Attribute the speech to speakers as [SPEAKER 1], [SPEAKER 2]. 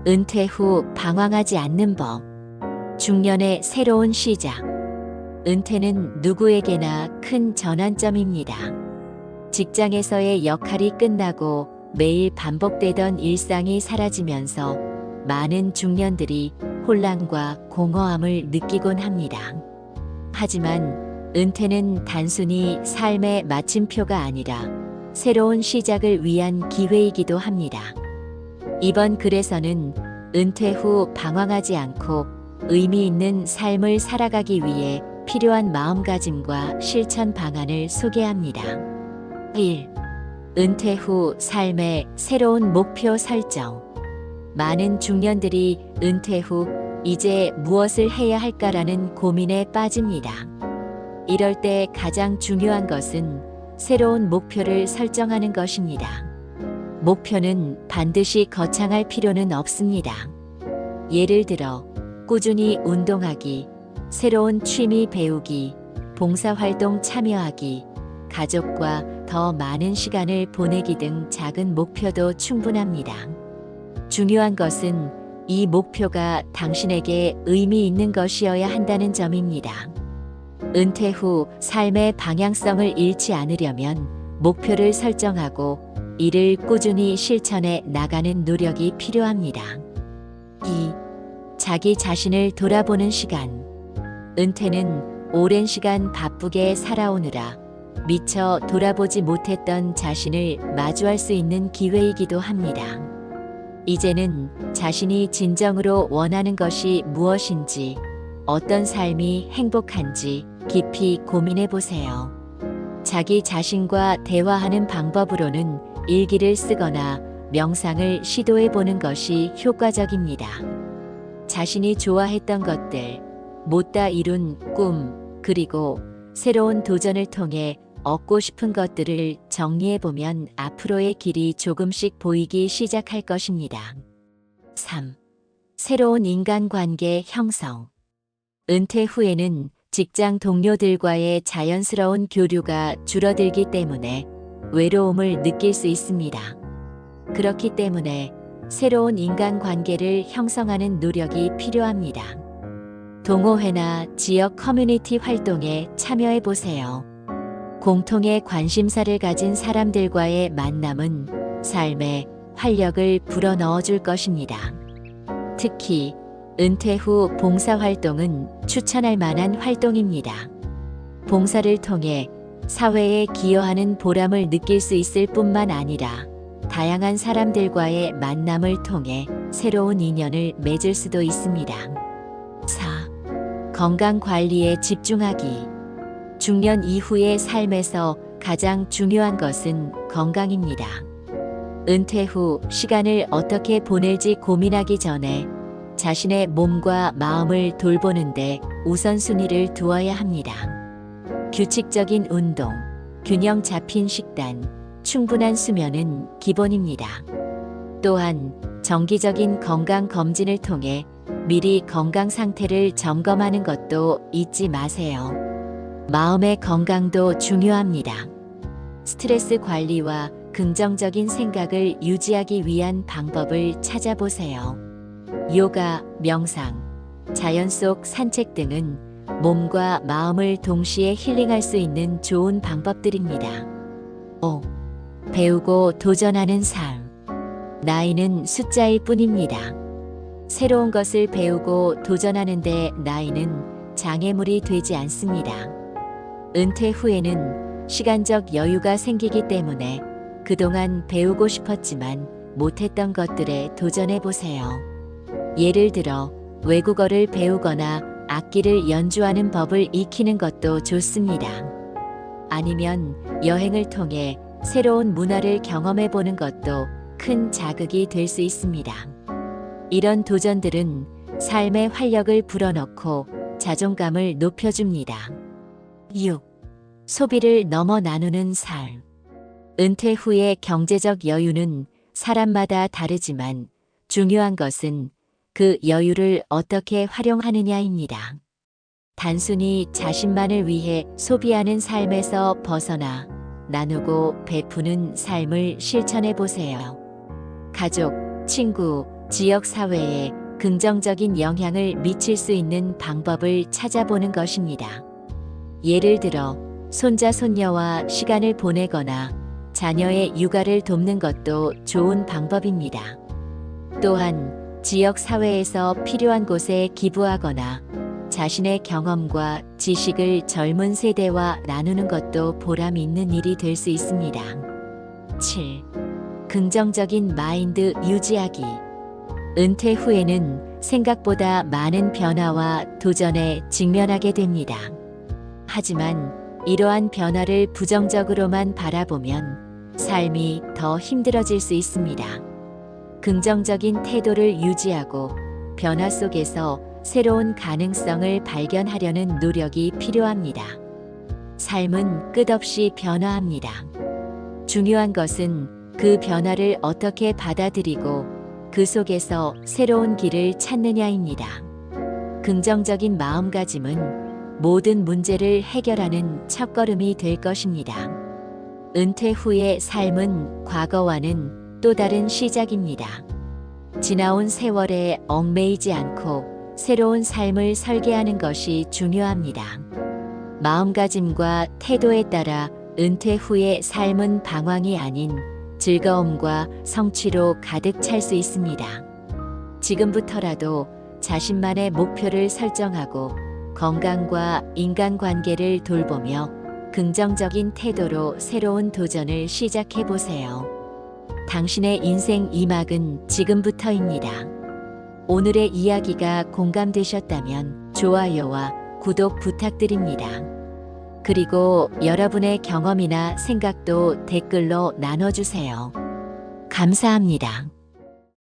[SPEAKER 1] 은퇴 후 방황하지 않는 법. 중년의 새로운 시작. 은퇴는 누구에게나 큰 전환점입니다. 직장에서의 역할이 끝나고 매일 반복되던 일상이 사라지면서 많은 중년들이 혼란과 공허함을 느끼곤 합니다. 하지만 은퇴는 단순히 삶의 마침표가 아니라 새로운 시작을 위한 기회이기도 합니다. 이번 글에서는 은퇴 후 방황하지 않고 의미 있는 삶을 살아가기 위해 필요한 마음가짐과 실천 방안을 소개합니다. 1. 은퇴 후 삶의 새로운 목표 설정. 많은 중년들이 은퇴 후 이제 무엇을 해야 할까라는 고민에 빠집니다. 이럴 때 가장 중요한 것은 새로운 목표를 설정하는 것입니다. 목표는 반드시 거창할 필요는 없습니다. 예를 들어 꾸준히 운동하기, 새로운 취미 배우기, 봉사활동 참여하기, 가족과 더 많은 시간을 보내기 등 작은 목표도 충분합니다. 중요한 것은 이 목표가 당신에게 의미 있는 것이어야 한다는 점입니다. 은퇴 후 삶의 방향성을 잃지 않으려면 목표를 설정하고 이를 꾸준히 실천해 나가는 노력이 필요합니다. 2. 자기 자신을 돌아보는 시간. 은퇴는 오랜 시간 바쁘게 살아오느라 미처 돌아보지 못했던 자신을 마주할 수 있는 기회이기도 합니다. 이제는 자신이 진정으로 원하는 것이 무엇인지, 어떤 삶이 행복한지 깊이 고민해 보세요. 자기 자신과 대화하는 방법으로는 일기를 쓰거나 명상을 시도해 보는 것이 효과적입니다. 자신이 좋아했던 것들, 못다 이룬 꿈, 그리고 새로운 도전을 통해 얻고 싶은 것들을 정리해 보면 앞으로의 길이 조금씩 보이기 시작할 것입니다. 3. 새로운 인간관계 형성. 은퇴 후에는 직장 동료들과의 자연스러운 교류가 줄어들기 때문에 외로움을 느낄 수 있습니다. 그렇기 때문에 새로운 인간관계를 형성하는 노력이 필요합니다. 동호회나 지역 커뮤니티 활동에 참여해 보세요. 공통의 관심사를 가진 사람들과의 만남은 삶에 활력을 불어넣어 줄 것입니다. 특히 은퇴 후 봉사활동은 추천할 만한 활동입니다. 봉사를 통해 사회에 기여하는 보람을 느낄 수 있을 뿐만 아니라 다양한 사람들과의 만남을 통해 새로운 인연을 맺을 수도 있습니다. 4. 건강 관리에 집중하기. 중년 이후의 삶에서 가장 중요한 것은 건강입니다. 은퇴 후 시간을 어떻게 보낼지 고민하기 전에 자신의 몸과 마음을 돌보는데 우선순위를 두어야 합니다. 규칙적인 운동, 균형 잡힌 식단, 충분한 수면은 기본입니다. 또한 정기적인 건강 검진을 통해 미리 건강 상태를 점검하는 것도 잊지 마세요. 마음의 건강도 중요합니다. 스트레스 관리와 긍정적인 생각을 유지하기 위한 방법을 찾아보세요. 요가, 명상, 자연 속 산책 등은 몸과 마음을 동시에 힐링할 수 있는 좋은 방법들입니다. 5. 배우고 도전하는 삶. 나이는 숫자일 뿐입니다. 새로운 것을 배우고 도전하는데 나이는 장애물이 되지 않습니다. 은퇴 후에는 시간적 여유가 생기기 때문에 그동안 배우고 싶었지만 못했던 것들에 도전해 보세요. 예를 들어 외국어를 배우거나 악기를 연주하는 법을 익히는 것도 좋습니다. 아니면 여행을 통해 새로운 문화를 경험해 보는 것도 큰 자극이 될 수 있습니다. 이런 도전들은 삶의 활력을 불어넣고 자존감을 높여줍니다. 6. 소비를 넘어 나누는 삶. 은퇴 후의 경제적 여유는 사람마다 다르지만 중요한 것은 그 여유를 어떻게 활용하느냐입니다. 단순히 자신만을 위해 소비하는 삶에서 벗어나 나누고 베푸는 삶을 실천해 보세요. 가족, 친구, 지역 사회에 긍정적인 영향을 미칠 수 있는 방법을 찾아보는 것입니다. 예를 들어 손자 손녀와 시간을 보내거나 자녀의 육아를 돕는 것도 좋은 방법입니다. 또한 지역 사회에서 필요한 곳에 기부하거나 자신의 경험과 지식을 젊은 세대와 나누는 것도 보람 있는 일이 될 수 있습니다. 7. 긍정적인 마인드 유지하기. 은퇴 후에는 생각보다 많은 변화와 도전에 직면하게 됩니다. 하지만 이러한 변화를 부정적으로만 바라보면 삶이 더 힘들어질 수 있습니다. 긍정적인 태도를 유지하고 변화 속에서 새로운 가능성을 발견하려는 노력이 필요합니다. 삶은 끝없이 변화합니다. 중요한 것은 그 변화를 어떻게 받아들이고 그 속에서 새로운 길을 찾느냐입니다. 긍정적인 마음가짐은 모든 문제를 해결하는 첫걸음이 될 것입니다. 은퇴 후의 삶은 과거와는 또 다른 시작입니다. 지나온 세월에 얽매이지 않고 새로운 삶을 설계하는 것이 중요합니다. 마음가짐과 태도에 따라 은퇴 후의 삶은 방황이 아닌 즐거움과 성취로 가득 찰 수 있습니다. 지금부터라도 자신만의 목표를 설정하고 건강과 인간관계를 돌보며 긍정적인 태도로 새로운 도전을 시작해 보세요. 당신의 인생 2막은 지금부터입니다. 오늘의 이야기가 공감되셨다면 좋아요와 구독 부탁드립니다. 그리고 여러분의 경험이나 생각도 댓글로 나눠주세요. 감사합니다.